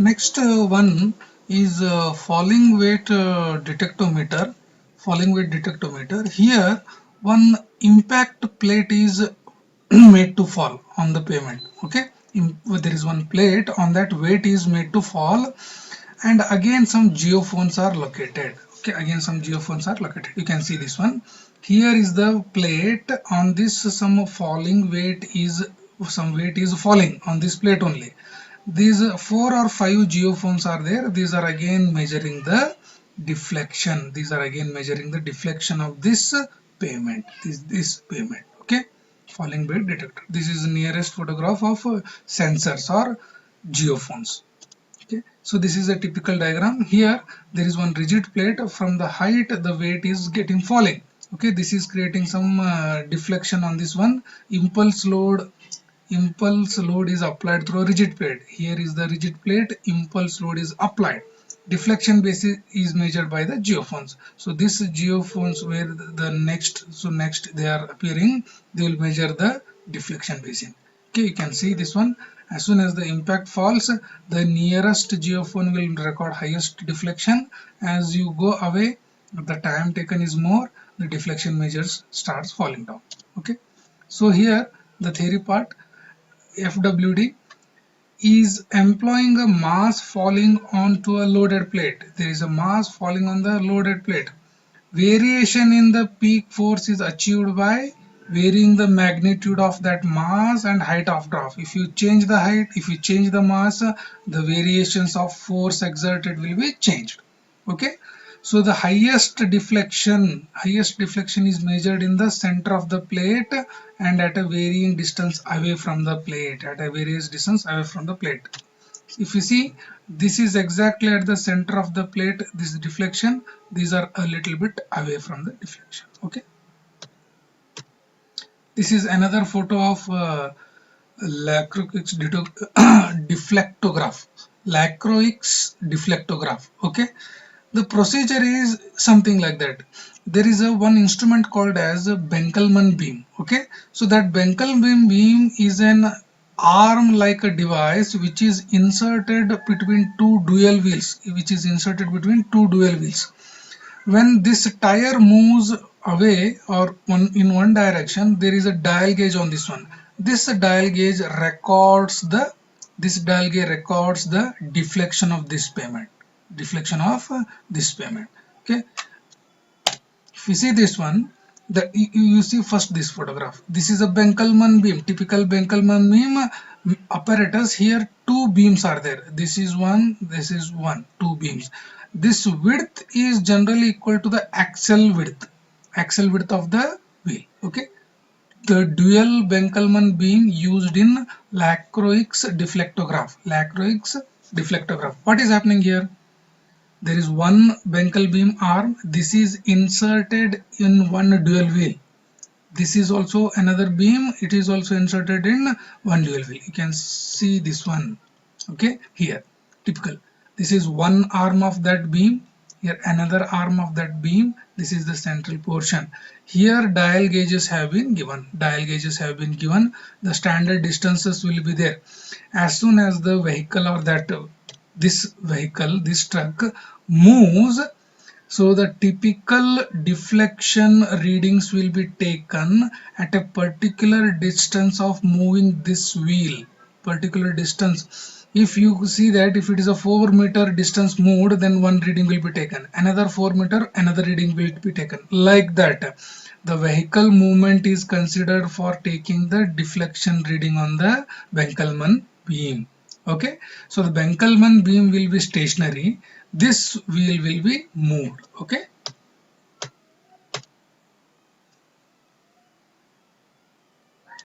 Next one is falling weight detectometer. Falling weight detectometer. Here, one impact plate is made to fall on the pavement. Okay, there is one plate on that weight is made to fall, and again some geophones are located. Okay, again some geophones are located. You can see this one. Here is the plate. On this, some falling weight is some weight is falling on this plate only. These four or five geophones are there. These are again measuring the deflection. These are again measuring the deflection of this pavement. This pavement. Okay, falling weight detector. This is the nearest photograph of sensors or geophones. Okay, so this is a typical diagram. Here there is one rigid plate. From the height the weight is getting falling. Okay, this is creating some deflection on this one. Impulse load is applied through a rigid plate. Here is the rigid plate, impulse load is applied. Deflection basis is measured by the geophones. So this geophones where the next they are appearing, they will measure the deflection basin. Okay, you can see this one. As soon as the impact falls, the nearest geophone will record highest deflection. As you go away, the time taken is more, the deflection measures starts falling down. Okay, so here the theory part. FWD is employing a mass falling onto a loaded plate. There is a mass falling on the loaded plate. Variation in the peak force is achieved by varying the magnitude of that mass and height of drop. If you change the height, if you change the mass, the variations of force exerted will be changed. Okay, so the highest deflection is measured in the center of the plate and at a varying distance away from the plate. If you see, this is exactly at the center of the plate, this deflection. These are a little bit away from the deflection. Okay, this is another photo of Lacroix deflectograph. Lacroix deflectograph. Okay, the procedure is something like that. There is a one instrument called as a Benkelman beam. Okay, so that Benkelman beam is an arm like a device which is inserted between two dual wheels, when this tire moves away or in one direction, there is a dial gauge on this one. This dial gauge records the deflection of this pavement. Okay, if you see this one, you see first this photograph. This is a Benkelman beam, typical Benkelman beam apparatus. Here two beams are there. This is one, two beams. This width is generally equal to the axle width of the wheel. Okay, the dual Benkelman beam used in Lacroix deflectograph. What is happening here? There is one Benkel beam arm. This is inserted in one dual wheel. This is also another beam. It is also inserted in one dual wheel. You can see this one. Okay, here typical. This is one arm of that beam. Here another arm of that beam. This is the central portion. Here dial gauges have been given. The standard distances will be there. As soon as the vehicle or this truck moves, so the typical deflection readings will be taken at a particular distance of moving this wheel. Particular distance. If you see that if it is a 4-meter distance moved, then one reading will be taken. Another 4-meter, another reading will be taken. Like that. The vehicle movement is considered for taking the deflection reading on the Benkelman beam. Okay, so the Benkelman beam will be stationary. This wheel will be moved. Okay,